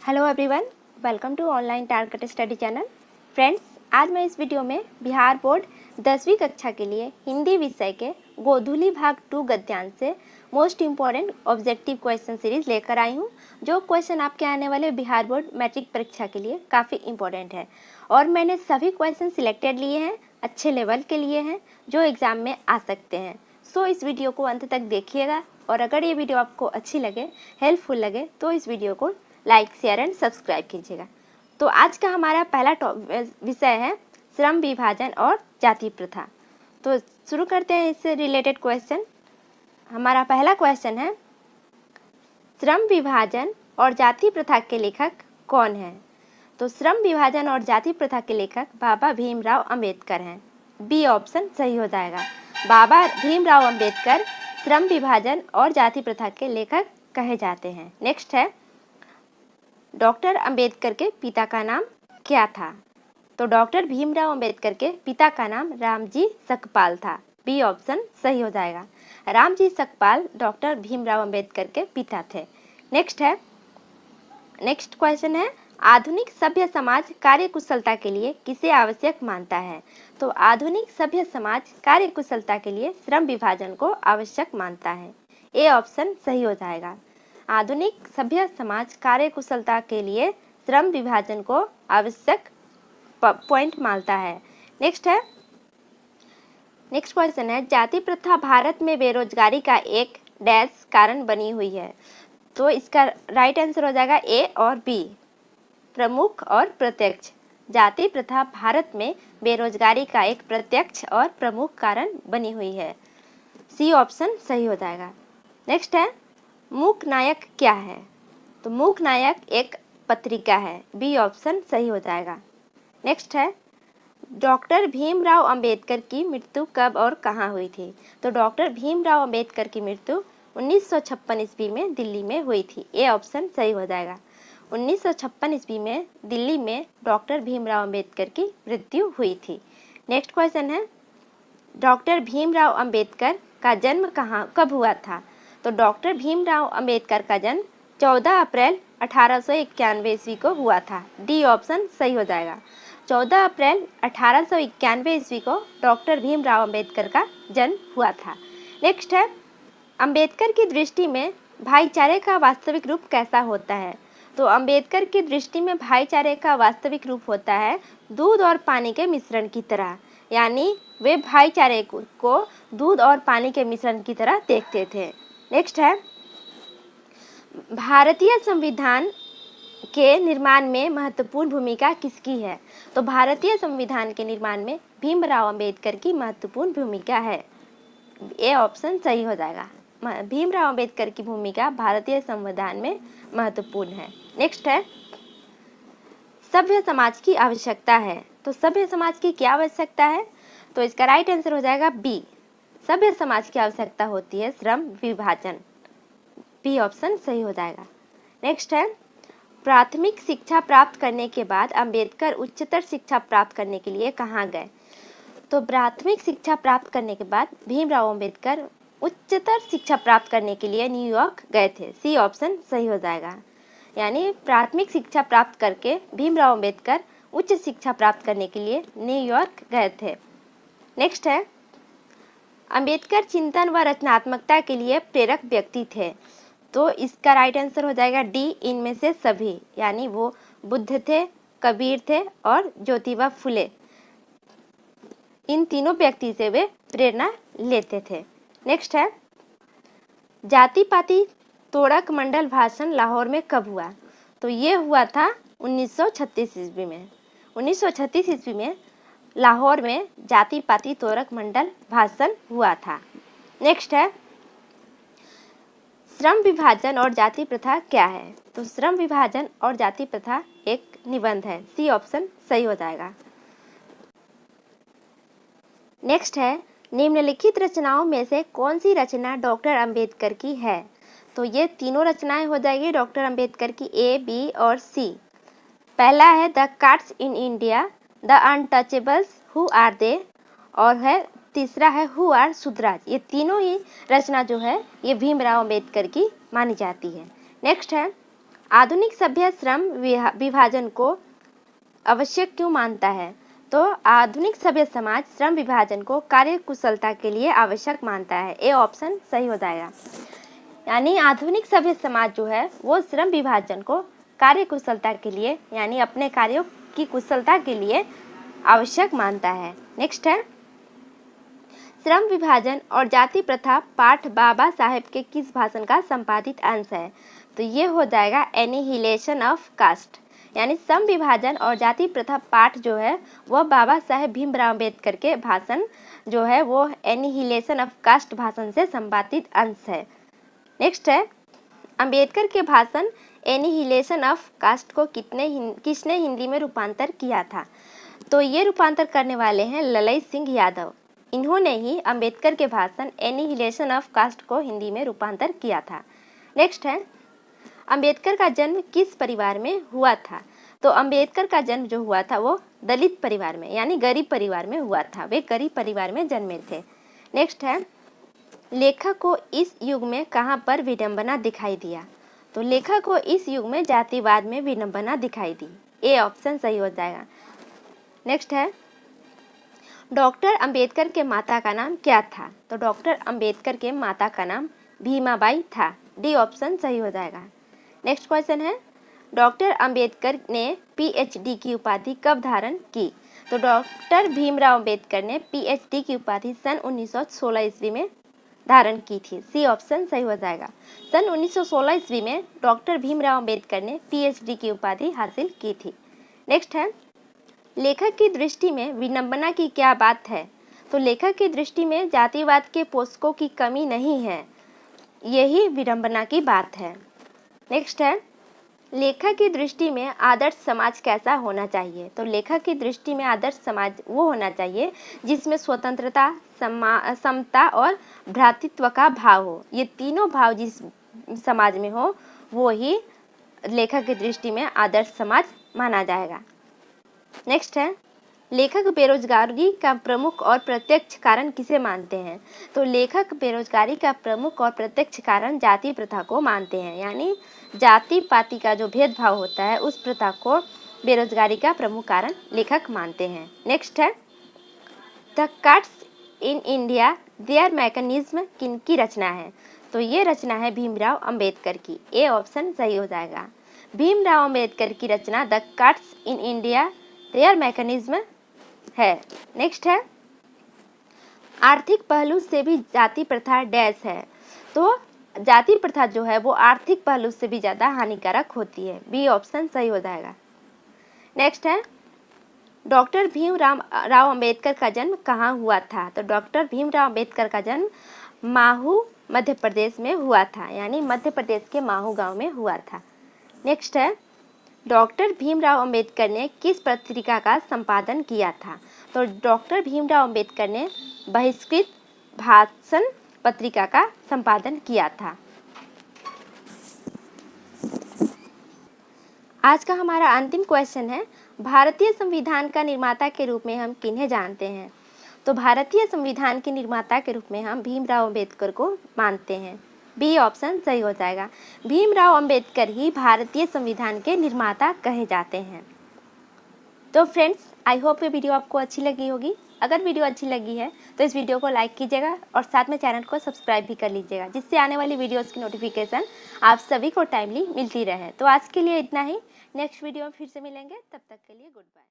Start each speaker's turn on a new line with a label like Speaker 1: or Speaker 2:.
Speaker 1: Hello everyone, welcome to online target study channel. Friends, आज मैं इस वीडियो में बिहार बोर्ड 10वीं कक्षा के लिए हिंदी विषय के गोधूली भाग 2 गद्यांश से most important objective question series लेकर आई हूँ। जो क्वेश्चन आपके आने वाले बिहार बोर्ड मैट्रिक परीक्षा के लिए काफ़ी इम्पोर्टेंट है और मैंने सभी क्वेश्चन सिलेक्टेड लिए हैं, अच्छे लेवल के लिए हैं जो एग्ज़ाम में आ सकते हैं। सो इस वीडियो को अंत तक देखिएगा और अगर ये वीडियो आपको अच्छी लगे, हेल्पफुल लगे तो इस वीडियो को लाइक, शेयर एंड सब्सक्राइब कीजिएगा। तो आज का हमारा पहला विषय है श्रम विभाजन और जाति प्रथा। तो शुरू करते हैं इससे रिलेटेड क्वेश्चन। हमारा पहला क्वेश्चन है, श्रम विभाजन और जाति प्रथा के लेखक कौन है? तो श्रम विभाजन और जाति प्रथा के लेखक बाबा भीमराव अंबेडकर हैं। बी ऑप्शन सही हो जाएगा। बाबा भीमराव अंबेडकर श्रम विभाजन और जाति प्रथा के लेखक कहे जाते हैं। नेक्स्ट है, डॉक्टर अंबेडकर के पिता का नाम क्या था? तो डॉक्टर भीमराव अंबेडकर के पिता का नाम रामजी सकपाल था। बी ऑप्शन सही हो जाएगा। रामजी सकपाल डॉक्टर भीमराव अंबेडकर के पिता थे। नेक्स्ट क्वेश्चन है, आधुनिक सभ्य समाज कार्यकुशलता के लिए किसे आवश्यक मानता है? तो आधुनिक सभ्य समाज कार्यकुशलता के लिए श्रम विभाजन को आवश्यक मानता है। ए ऑप्शन सही हो जाएगा। आधुनिक सभ्य समाज कार्यकुशलता के लिए श्रम विभाजन को आवश्यक पॉइंट मानता है। नेक्स्ट क्वेश्चन है, जाति प्रथा भारत में बेरोजगारी का एक डैश कारण बनी हुई है। तो इसका राइट आंसर हो जाएगा ए और बी, प्रमुख और प्रत्यक्ष। जाति प्रथा भारत में बेरोजगारी का एक प्रत्यक्ष और प्रमुख कारण बनी हुई है। सी ऑप्शन सही हो जाएगा। नेक्स्ट है, मूक नायक क्या है? तो मूक नायक एक पत्रिका है। बी ऑप्शन सही हो जाएगा। नेक्स्ट है, डॉक्टर भीमराव अंबेडकर की मृत्यु कब और कहाँ हुई थी? तो डॉक्टर भीमराव अंबेडकर की मृत्यु 1956 ईस्वी में दिल्ली में हुई थी। ए ऑप्शन सही हो जाएगा। 1956 ईस्वी में दिल्ली में डॉक्टर भीमराव अंबेडकर की मृत्यु हुई थी। नेक्स्ट क्वेश्चन है, डॉक्टर भीमराव अंबेडकर का जन्म कब हुआ था? तो डॉक्टर भीमराव अंबेडकर का जन्म 14 अप्रैल 1891 ईस्वी को हुआ था। डी ऑप्शन सही हो जाएगा। 14 अप्रैल 1891 ईस्वी को डॉक्टर भीमराव अंबेडकर का जन्म हुआ था। नेक्स्ट है, अंबेडकर की दृष्टि में भाईचारे का वास्तविक रूप कैसा होता है? तो अंबेडकर की दृष्टि में भाईचारे का वास्तविक रूप होता है दूध और पानी के मिश्रण की तरह, यानी वे भाईचारे को दूध और पानी के मिश्रण की तरह देखते थे। नेक्स्ट है, भारतीय संविधान के निर्माण में महत्वपूर्ण भूमिका किसकी है? तो भारतीय संविधान के निर्माण में भीमराव अंबेडकर की महत्वपूर्ण भूमिका है। ए ऑप्शन सही हो जाएगा। भीमराव अंबेडकर की भूमिका भारतीय संविधान में महत्वपूर्ण है। नेक्स्ट है, सभ्य समाज की आवश्यकता है। तो सभ्य समाज की क्या आवश्यकता है? तो इसका राइट आंसर हो जाएगा बी, सभ्य समाज की आवश्यकता होती है श्रम विभाजन। बी ऑप्शन सही हो जाएगा। नेक्स्ट है, प्राथमिक शिक्षा प्राप्त करने के बाद अंबेडकर उच्चतर शिक्षा प्राप्त करने के लिए कहाँ गए? तो प्राथमिक शिक्षा प्राप्त करने के बाद भीमराव अंबेडकर उच्चतर शिक्षा प्राप्त करने के लिए न्यूयॉर्क गए थे। सी ऑप्शन सही हो जाएगा। यानी प्राथमिक शिक्षा प्राप्त करके भीमराव अंबेडकर उच्च शिक्षा प्राप्त करने के लिए न्यूयॉर्क गए थे। नेक्स्ट है, अंबेडकर चिंतन व रचनात्मकता के लिए प्रेरक व्यक्ति थे। तो इसका राइट आंसर हो जाएगा डी, इनमें से सभी, यानी वो बुद्ध थे, कबीर थे और ज्योतिबा फुले। इन तीनों व्यक्ति से वे प्रेरणा लेते थे। नेक्स्ट है, जाति पाति तोड़क मंडल भाषण लाहौर में कब हुआ? तो ये हुआ था 1936 ईस्वी में। 1936 ईस्वी में लाहौर में जाति पाति तोड़क मंडल भाषण हुआ था। नेक्स्ट है, श्रम विभाजन और जाति प्रथा क्या है? तो श्रम विभाजन और जाति प्रथा एक निबंध है। सी ऑप्शन सही हो जाएगा। नेक्स्ट है, निम्नलिखित रचनाओं में से कौन सी रचना डॉक्टर अंबेडकर की है? तो ये तीनों रचनाएं हो जाएगी डॉक्टर अंबेडकर की, ए, बी और सी। पहला है the castes in India, the untouchables, who are they, और है तीसरा है हु आर सुधराज। ये तीनों ही रचना जो है ये भीमराव अंबेडकर की मानी जाती है। नेक्स्ट है, आधुनिक सभ्य श्रम विभाजन को आवश्यक क्यों मानता है? तो आधुनिक सभ्य समाज श्रम विभाजन को कार्य कुशलता के लिए आवश्यक मानता है। ए ऑप्शन सही हो जाएगा। यानी आधुनिक सभ्य समाज जो है वो श्रम विभाजन को कार्य कुशलता के लिए यानी अपने कार्यों की कुशलता के लिए आवश्यक मानता है। नेक्स्ट है, श्रम विभाजन और जाति प्रथा पाठ बाबा साहेब के किस भाषण का संपादित अंश है? तो ये हो जाएगा एनिहिलेशन ऑफ कास्ट। यानी श्रम विभाजन और जाति प्रथा पाठ जो है वह बाबा साहेब भीमराव अम्बेडकर के भाषण जो है वो एनिहिलेशन ऑफ कास्ट भाषण से संपादित अंश है। नेक्स्ट है, अम्बेडकर के भाषण एनिहिलेशन ऑफ कास्ट को किसने हिंदी में रूपांतर किया था? तो ये रूपांतर करने वाले हैं ललई सिंह यादव। इन्होंने ही अम्बेडकर के भाषण एनिहिलेशन ऑफ कास्ट को हिंदी में रूपांतर किया था। नेक्स्ट है, अम्बेडकर का जन्म किस परिवार में हुआ था? तो अम्बेडकर का जन्म जो हुआ था वो दलित परिवार में यानी गरीब परिवार में हुआ था। वे गरीब परिवार में जन्मे थे। नेक्स्ट है, लेखक को इस युग में कहाँ पर विडंबना दिखाई दिया? तो लेखक को इस युग में जातिवाद में विडंबना दिखाई दी। ए ऑप्शन सही हो जाएगा। नेक्स्ट है, डॉक्टर अंबेडकर के माता का नाम क्या था? तो डॉक्टर अंबेडकर के माता का नाम भीमाबाई था। डी ऑप्शन सही हो जाएगा। नेक्स्ट क्वेश्चन है, डॉक्टर अंबेडकर ने पीएचडी की उपाधि कब धारण की? तो डॉक्टर भीमराव अंबेडकर ने पीएचडी की उपाधि सन 1916 ईस्वी में धारण की थी। सी ऑप्शन सही हो जाएगा। सन 1916 ईस्वी में डॉक्टर भीमराव अंबेडकर ने पीएचडी की उपाधि हासिल की थी। नेक्स्ट है, लेखक की दृष्टि में विडंबना की क्या बात है? तो लेखक की दृष्टि में जातिवाद के पोषकों की कमी नहीं है, यही विडंबना की बात है। नेक्स्ट है, लेखक की दृष्टि में आदर्श समाज कैसा होना चाहिए? तो लेखक की दृष्टि में आदर्श समाज वो होना चाहिए जिसमें स्वतंत्रता, समता और भ्रातृत्व का भाव हो। ये तीनों भाव जिस समाज में हो वो ही लेखक की दृष्टि में आदर्श समाज माना जाएगा। नेक्स्ट है, लेखक बेरोजगारी का प्रमुख और प्रत्यक्ष कारण किसे मानते हैं? तो लेखक बेरोजगारी का प्रमुख और प्रत्यक्ष कारण जाति प्रथा को मानते हैं। यानी जाति पाति का जो भेदभाव होता है उस प्रथा को बेरोजगारी का प्रमुख कारण लेखक मानते हैं। नेक्स्ट है, the castes in India their mechanism किनकी रचना है? तो ये रचना है भीमराव अंबेडकर की। ए ऑप्शन सही हो जाएगा। भीमराव अंबेडकर की रचना the castes in India their mechanism है। नेक्स्ट है, आर्थिक पहलू से भी जाति प्रथा डैश है। तो जाति प्रथा जो है वो आर्थिक पहलू से भी ज़्यादा हानिकारक होती है। बी ऑप्शन सही हो जाएगा। नेक्स्ट है, डॉक्टर भीमराव अंबेडकर का जन्म कहाँ हुआ था? तो डॉक्टर भीमराव अंबेडकर का जन्म माहू मध्य प्रदेश में हुआ था। यानी मध्य प्रदेश के माहू गांव में हुआ था। नेक्स्ट है, डॉक्टर भीमराव अंबेडकर ने किस पत्रिका का संपादन किया था? तो डॉक्टर भीमराव अंबेडकर ने बहिष्कृत भाषण पत्रिका का संपादन किया था। आज का हमारा अंतिम क्वेश्चन है, भारतीय संविधान का निर्माता के रूप में हम किन्हें जानते हैं? तो भारतीय संविधान के निर्माता के रूप में हम भीमराव अंबेडकर को मानते हैं। बी ऑप्शन सही हो जाएगा। भीमराव अंबेडकर ही भारतीय संविधान के निर्माता कहे जाते हैं। तो फ्रेंड्स, आई होप ये वीडियो आपको अच्छी लगी होगी। अगर वीडियो अच्छी लगी है तो इस वीडियो को लाइक कीजिएगा और साथ में चैनल को सब्सक्राइब भी कर लीजिएगा, जिससे आने वाली वीडियोस की नोटिफिकेशन आप सभी को टाइमली मिलती रहे। तो आज के लिए इतना ही। नेक्स्ट वीडियो में फिर से मिलेंगे, तब तक के लिए गुड बाय।